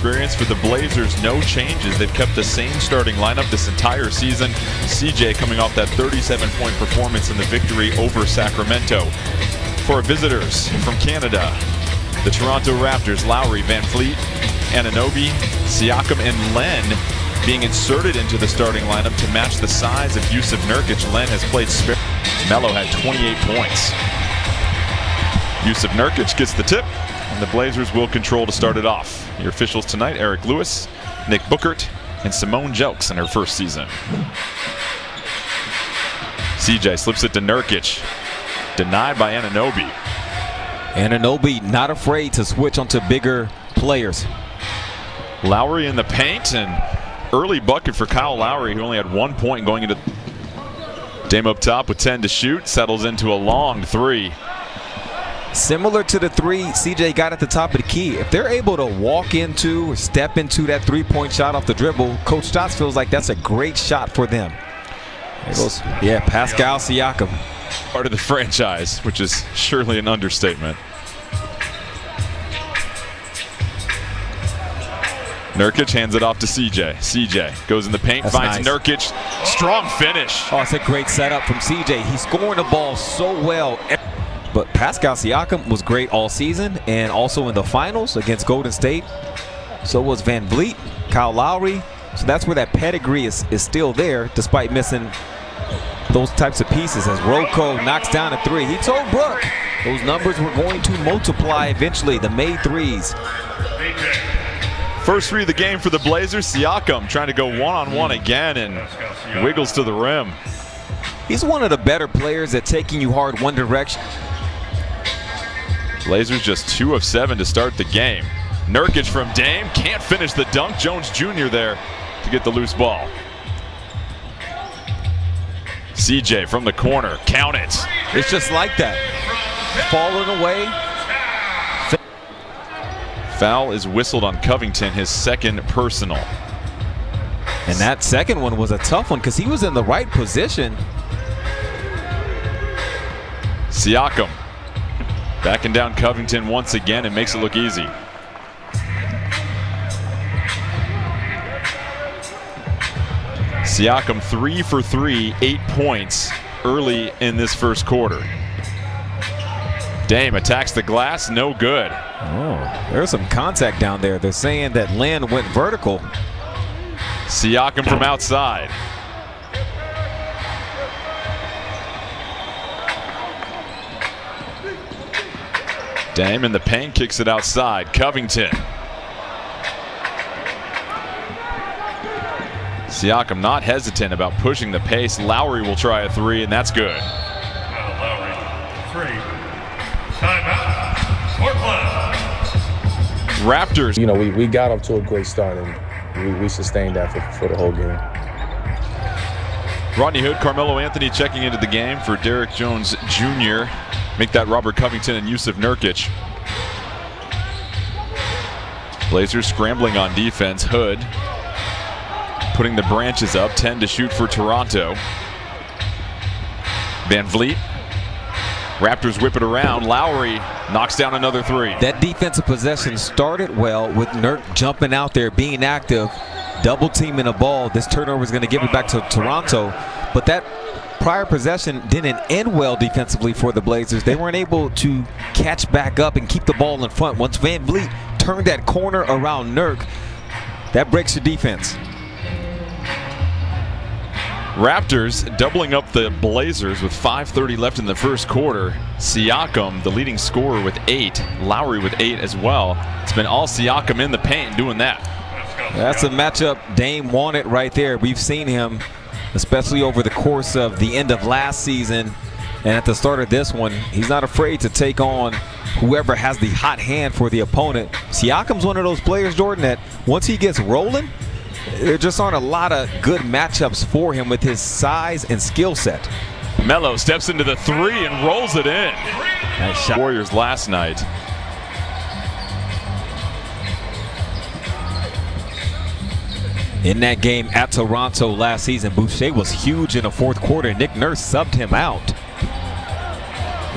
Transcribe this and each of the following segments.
experience. For the Blazers, no changes. They've kept the same starting lineup this entire season. CJ coming off that 37-point performance in the victory over Sacramento. For our visitors from Canada, the Toronto Raptors, Lowry, Van Fleet, Anunoby, Siakam, and Len being inserted into the starting lineup to match the size of Jusuf Nurkic. Len has played spare. Melo had 28 points. Jusuf Nurkic gets the tip, and the Blazers will control to start it off. Your officials tonight: Eric Lewis, Nick Bookert, and Simone Jelks in her first season. CJ slips it to Nurkic. Denied by Anunoby. Anunoby not afraid to switch onto bigger players. Lowry in the paint, and early bucket for Kyle Lowry, who only had 1 point going into. Dame up top with 10 to shoot, settles into a long three. Similar to the three CJ got at the top of the key. If they're able to walk into or step into that three-point shot off the dribble, Coach Stotts feels like that's a great shot for them. There goes, yeah, Pascal Siakam. Part of the franchise, which is surely an understatement. Nurkic hands it off to CJ. CJ goes in the paint, That's finds nice. Nurkic. Strong finish. Oh, it's a great setup from CJ. He's scoring the ball so well. But Pascal Siakam was great all season and also in the finals against Golden State. So was Van Vliet, Kyle Lowry. So that's where that pedigree is still there despite missing those types of pieces. As Rocco knocks down a three. He told Brooke those numbers were going to multiply eventually, the made threes. First three of the game for the Blazers. Siakam trying to go one-on-one again and wiggles to the rim. He's one of the better players at taking you hard one direction. Blazers just 2 of 7 to start the game. Nurkic from Dame, can't finish the dunk. Jones Jr. there to get the loose ball. CJ from the corner, count it. It's just like that. Falling away. Foul is whistled on Covington, his second personal. And that second one was a tough one because he was in the right position. Siakam backing down Covington once again and makes it look easy. Siakam 3 for 3, 8 points early in this first quarter. Dame attacks the glass, no good. Oh, there's some contact down there. They're saying that Len went vertical. Siakam from outside. Dame in the paint, kicks it outside. Covington. Siakam not hesitant about pushing the pace. Lowry will try a three, and that's good. Lowry, three. Timeout. Portland. Raptors. You know, we got off to a great start, and we sustained that for the whole game. Rodney Hood, Carmelo Anthony checking into the game for Derrick Jones Jr. Make that Robert Covington and Jusuf Nurkic. Blazers scrambling on defense. Hood putting the branches up, 10 to shoot for Toronto. Van Vliet. Raptors whip it around. Lowry knocks down another three. That defensive possession started well with Nurk jumping out there, being active, double teaming the ball. This turnover is going to give it back to Toronto. But that prior possession didn't end well defensively for the Blazers. They weren't able to catch back up and keep the ball in front. Once Van Vliet turned that corner around Nurk, that breaks your defense. Raptors doubling up the Blazers with 5:30 left in the first quarter. Siakam, the leading scorer, with 8. Lowry with 8 as well. It's been all Siakam in the paint doing that. That's a matchup Dame wanted right there. We've seen him, especially over the course of the end of last season and at the start of this one. He's not afraid to take on whoever has the hot hand for the opponent. Siakam's one of those players, Jordan, that once he gets rolling, there just aren't a lot of good matchups for him with his size and skill set. Melo steps into the three and rolls it in. Nice shot. Warriors last night. In that game at Toronto last season, Boucher was huge in the fourth quarter. Nick Nurse subbed him out.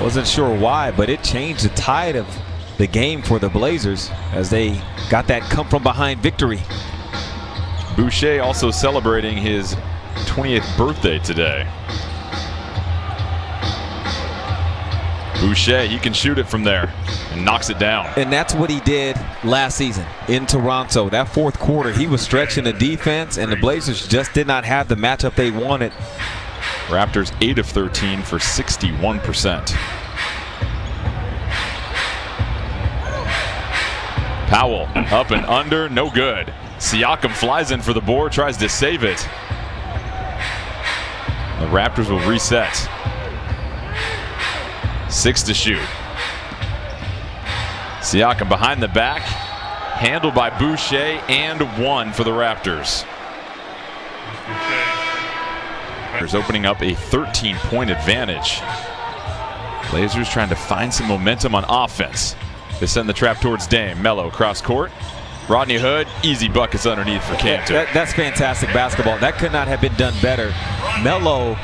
Wasn't sure why, but it changed the tide of the game for the Blazers as they got that come-from-behind victory. Boucher also celebrating his 20th birthday today. Boucher, he can shoot it from there and knocks it down. And that's what he did last season in Toronto. That fourth quarter, he was stretching the defense, and the Blazers just did not have the matchup they wanted. Raptors 8 of 13 for 61%. Powell up and under, no good. Siakam flies in for the board, tries to save it. The Raptors will reset. 6 to shoot. Siakam behind the back, handled by Boucher, and 1 for the Raptors. Raptors opening up a 13-point advantage. Blazers trying to find some momentum on offense. They send the trap towards Dame. Melo cross court. Rodney Hood, easy buckets underneath for Cantor. That's fantastic basketball. That could not have been done better. Melo,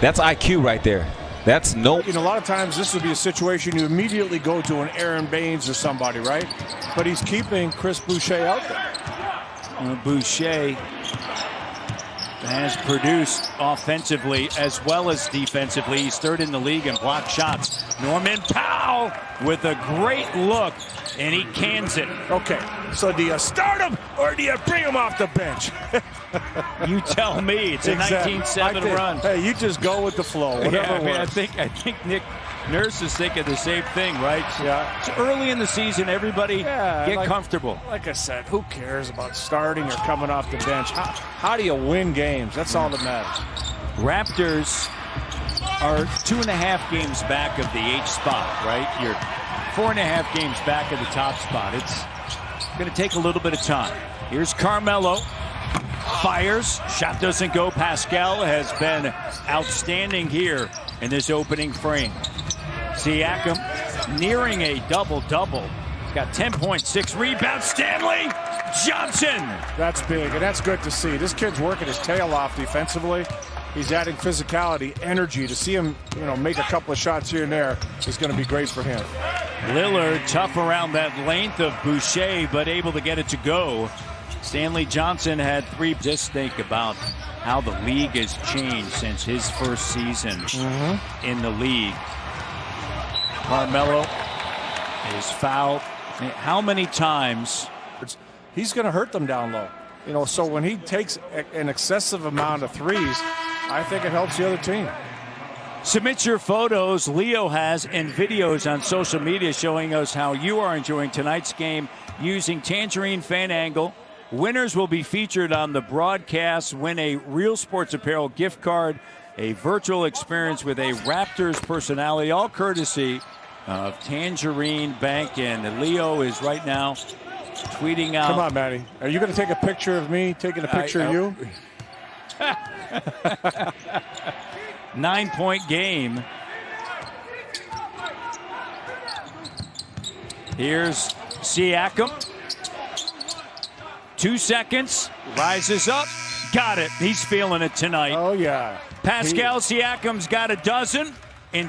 that's IQ right there. That's no. You know, a lot of times this would be a situation you immediately go to an Aaron Baines or somebody, right? But he's keeping Chris Boucher out there. Boucher has produced offensively as well as defensively. He's third in the league in block shots. Norman Powell with a great look, and he cans it. Okay, so do you start him or do you bring him off the bench? You tell me. It's a 19-7 run. Hey, you just go with the flow. Whatever works. I think Nick Nurse is thinking the same thing, right? Yeah. It's early in the season. Everybody get comfortable. Like I said, who cares about starting or coming off the bench? How do you win games? That's all that matters. Raptors are 2.5 games back of the H spot, right? You're 4.5 games back of the top spot. It's going to take a little bit of time. Here's Carmelo. Fires. Shot doesn't go. Pascal has been outstanding here in this opening frame. Siakam nearing a double-double. He's got 10.6 rebounds. Stanley Johnson. That's big, and that's good to see. This kid's working his tail off defensively. He's adding physicality, energy. To see him, make a couple of shots here and there is going to be great for him. Lillard tough around that length of Boucher, but able to get it to go. Stanley Johnson had 3. Just think about how the league has changed since his first season in the league. Carmelo is fouled. How many times? He's going to hurt them down low. So when he takes an excessive amount of threes, I think it helps the other team. Submit your photos Leo has and videos on social media showing us how you are enjoying tonight's game using Tangerine Fan Angle. Winners will be featured on the broadcast. Win a Real Sports Apparel gift card, a virtual experience with a Raptors personality, all courtesy of Tangerine Bank. And Leo is right now tweeting out. Come on, Matty. Are you going to take a picture of me taking a picture of you? 9-point game. Here's Siakam. 2 seconds. Rises up. Got it. He's feeling it tonight. Oh, yeah. Pascal Siakam's got a dozen in